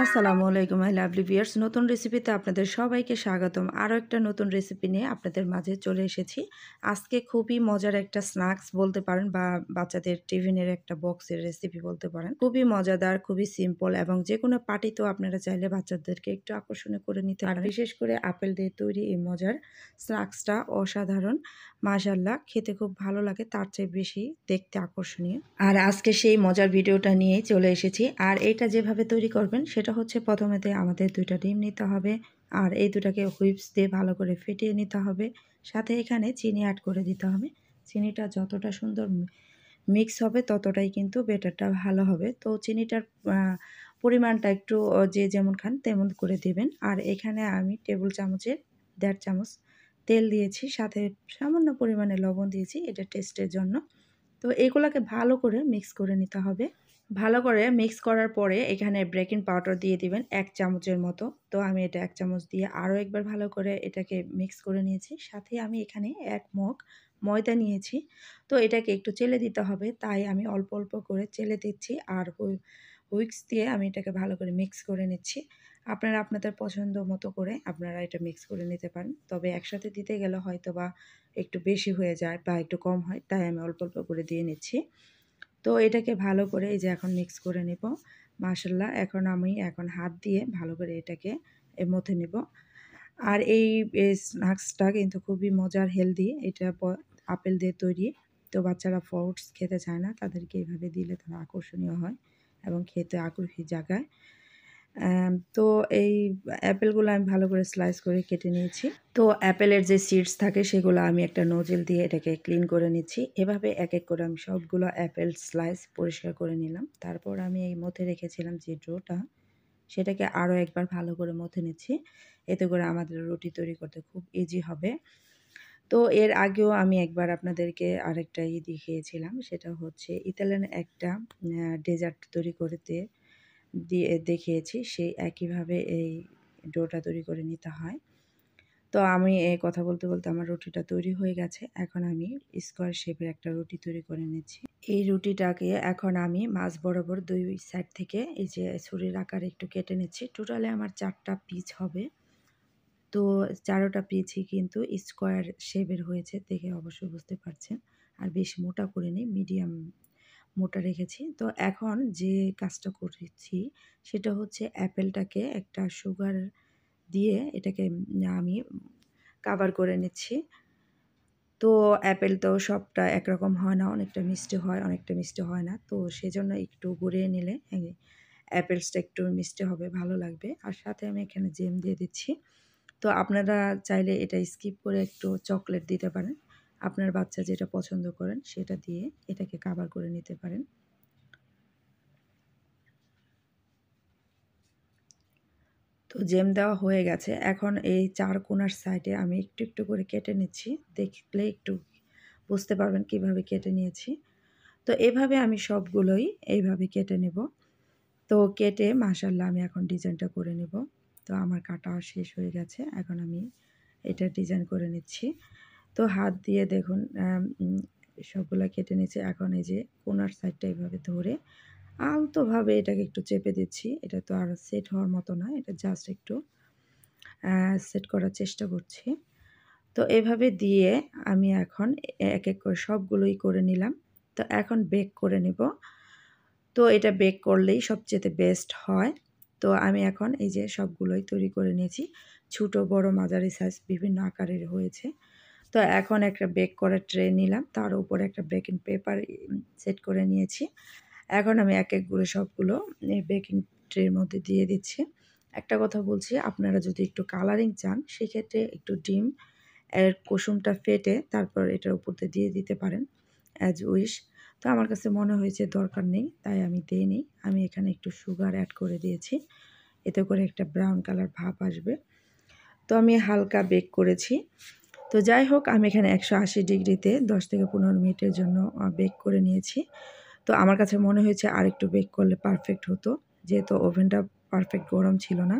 আসসালামু আলাইকুম my lovely viewers, নতুন রেসিপিতে আপনাদের সবাইকে স্বাগতম। আরও একটা নতুন রেসিপি নিয়ে আপনাদের মাঝে চলে এসেছি। আজকে খুবই মজার একটা স্ন্যাক্স বলতে পারেন বা বাচ্চাদের টিফিনের একটা বক্সের রেসিপি বলতে পারেন। খুবই মজাদার, খুবই সিম্পল এবং যেকোনো পার্টিতেও আপনারা চাইলে বাচ্চাদেরকে একটু আকর্ষণীয় করে নিতে পারেন। বিশেষ করে আপেল দিয়ে তৈরি এই মজার স্ন্যাক্সটা অসাধারণ, মাশাআল্লাহ, খেতে খুব ভালো লাগে, তার চেয়ে বেশি দেখতে আকর্ষণীয়। আর আজকে সেই মজার ভিডিওটা নিয়ে চলে এসেছি। আর এইটা যেভাবে তৈরি করবেন সেটা হচ্ছে, প্রথমেতে আমাদের 2টা ডিম নিতে হবে আর এই দুটাকে হুইপস দিয়ে ভালো করে ফেটিয়ে নিতে হবে। সাথে এখানে চিনি অ্যাড করে দিতে হবে। চিনিটা যতটা সুন্দর মিক্স হবে ততটাই কিন্তু বেটারটা ভালো হবে। তো চিনিটার পরিমাণটা একটু যে যেমন খান তেমন করে দেবেন। আর এখানে আমি টেবিল চামচের 1.5 চামচ তেল দিয়েছি, সাথে সামান্য পরিমাণে লবণ দিয়েছি, এটা টেস্টের জন্য। তো এগুলাকে ভালো করে মিক্স করে নিতে হবে। ভালো করে মিক্স করার পরে এখানে বেকিং পাউডার দিয়ে দিবেন 1 চামচের মতো। তো আমি এটা 1 চামচ দিয়ে আরও একবার ভালো করে এটাকে মিক্স করে নিয়েছি। সাথে আমি এখানে 1 মগ ময়দা নিয়েছি। তো এটাকে একটু চেলে দিতে হবে, তাই আমি অল্প অল্প করে চেলে দিচ্ছি আর হুইস্ক দিয়ে আমি এটাকে ভালো করে মিক্স করে নিচ্ছি। আপনারা আপনাদের পছন্দ মতো করে আপনারা এটা মিক্স করে নিতে পারেন। তবে একসাথে দিতে গেলে হয়তোবা একটু বেশি হয়ে যায় বা একটু কম হয়, তাই আমি অল্প অল্প করে দিয়ে নিচ্ছি। তো এটাকে ভালো করে এই যে এখন মিক্স করে নেব। মাশাআল্লাহ, এখন হাত দিয়ে ভালো করে এটাকে মথে নেব। আর এই স্ন্যাক্সটা কিন্তু খুবই মজার, হেলদি। এটা আপেল দিয়ে তৈরি। তো বাচ্চারা ফ্রুটস খেতে চায় না, তাদেরকে এভাবে দিলে তারা আকর্ষণীয় হয় এবং খেতে আগ্রহী জাগায়। তো এই অ্যাপেলগুলো আমি ভালো করে স্লাইস করে কেটে নিয়েছি। তো অ্যাপেলের যে সিডস থাকে সেগুলো আমি একটা নোজেল দিয়ে এটাকে ক্লিন করে নিচ্ছি। এভাবে এক এক করে আমি সবগুলো অ্যাপেল স্লাইস পরিষ্কার করে নিলাম। তারপর আমি এই মথে রেখেছিলাম যে ডোটা, সেটাকে আরও একবার ভালো করে মথে নিচ্ছি। এতে করে আমাদের রুটি তৈরি করতে খুব ইজি হবে। তো এর আগেও আমি একবার আপনাদেরকে আরেকটা দেখিয়েছিলাম, সেটা হচ্ছে ইতালিয়ান একটা ডেজার্ট তৈরি করতে দিয়ে দেখিয়েছি। সেই একইভাবে এই ডোটা তৈরি করে নিতে হয়। তো আমি এই কথা বলতে বলতে আমার রুটিটা তৈরি হয়ে গেছে। এখন আমি স্কোয়ার শেপের একটা রুটি তৈরি করে নিচ্ছি। এই রুটিটাকে এখন আমি মাঝ বরাবর 2 সাইড থেকে এই যে ছুরির আকারে একটু কেটে নিচ্ছি। টোটালি আমার 4টা পিচ হবে। তো 4টা পিচই কিন্তু স্কোয়ার শেপের হয়েছে, দেখে অবশ্যই বুঝতে পারছেন। আর বেশি মোটা করিনি, মিডিয়াম মোটা রেখেছি। তো এখন যে কাজটা করেছি সেটা হচ্ছে অ্যাপেলটাকে একটা সুগার দিয়ে এটাকে আমি কাভার করে নিচ্ছি। তো অ্যাপেল তো সবটা একরকম হয় না, অনেকটা মিষ্টি হয়, অনেকটা মিষ্টি হয় না। তো সেজন্য একটু গুঁড়িয়ে নিলে অ্যাপেলসটা একটু মিষ্টি হবে, ভালো লাগবে। আর সাথে আমি এখানে জেম দিয়ে দিচ্ছি। তো আপনারা চাইলে এটা স্কিপ করে একটু চকলেট দিতে পারেন। আপনার বাচ্চা যেটা পছন্দ করেন সেটা দিয়ে এটাকে কাভার করে নিতে পারেন। তো জেম দেওয়া হয়ে গেছে। এখন এই 4 কোণার সাইডে আমি একটু একটু করে কেটে নিচ্ছি। দেখলে একটু বুঝতে পারবেন কিভাবে কেটে নিয়েছি। তো এভাবে আমি সবগুলোই এইভাবে কেটে নেব। তো কেটে মাশাআল্লাহ আমি এখন ডিজাইনটা করে নেব। তো আমার কাটা শেষ হয়ে গেছে। এখন আমি এটা ডিজাইন করে নিচ্ছি। তো হাত দিয়ে দেখুন সবগুলা কেটে নিয়েছি। এখন এই যে কোণার সাইডটা এভাবে ধরে আলতোভাবে এটাকে একটু চেপে দিচ্ছি। এটা তো আর সেট হওয়ার মতো না। এটা জাস্ট একটু সেট করার চেষ্টা করছি। তো এভাবে দিয়ে আমি এখন এক এক করে সবগুলোই করে নিলাম। তো এখন বেক করে নিব। তো এটা বেক করলেই সবচেয়ে বেস্ট হয়। তো আমি এখন এই যে সবগুলোই তৈরি করে নিয়েছি। ছোট, বড়, মাঝারি সাইজ বিভিন্ন আকারের হয়েছে। তো এখন একটা বেক করার ট্রে নিলাম। তার উপরে একটা বেকিং পেপার সেট করে নিয়েছি। এখন আমি এক এক করে সবগুলো বেকিং ট্রের মধ্যে দিয়ে দিচ্ছি। একটা কথা বলছি, আপনারা যদি একটু কালারিং চান সেক্ষেত্রে একটু ডিম এর কুসুমটা ফেটে তারপর এটার উপর দিয়ে দিতে পারেন, অ্যাজ উইশ। তো আমার কাছে মনে হয়েছে দরকার নেই, তাই আমি দেইনি। আমি এখানে একটু সুগার অ্যাড করে দিয়েছি। এতে করে একটা ব্রাউন কালার ভাব আসবে। তো আমি হালকা বেক করেছি। তো যাই হোক, আমি এখানে 180 ডিগ্রিতে 10 থেকে 15 মিনিটের জন্য বেক করে নিয়েছি। তো আমার কাছে মনে হয়েছে আরেকটু বেক করলে পারফেক্ট হতো, যেহেতু ওভেনটা পারফেক্ট গরম ছিল না।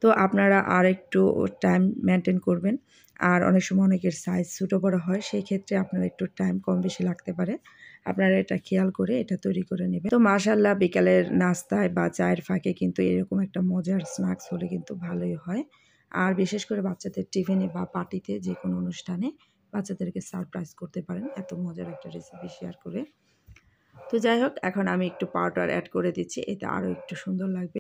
তো আপনারা আর একটু টাইম মেনটেন করবেন। আর অনেক সময় অনেকের সাইজ ছোটো বড়ো হয়, সেই ক্ষেত্রে আপনার একটু টাইম কম বেশি লাগতে পারে। আপনারা এটা খেয়াল করে এটা তৈরি করে নেবেন। তো মাশাআল্লাহ বিকালের নাস্তায় বা চায়ের ফাঁকে কিন্তু এরকম একটা মজার স্ন্যাক্স হলে কিন্তু ভালোই হয়। আর বিশেষ করে বাচ্চাদের টিফিনে বা পার্টিতে যেকোনো অনুষ্ঠানে বাচ্চাদেরকে সারপ্রাইজ করতে পারেন এত মজার একটা রেসিপি শেয়ার করে। তো যাই হোক, এখন আমি একটু পাউডার অ্যাড করে দিচ্ছি, এতে আরও একটু সুন্দর লাগবে।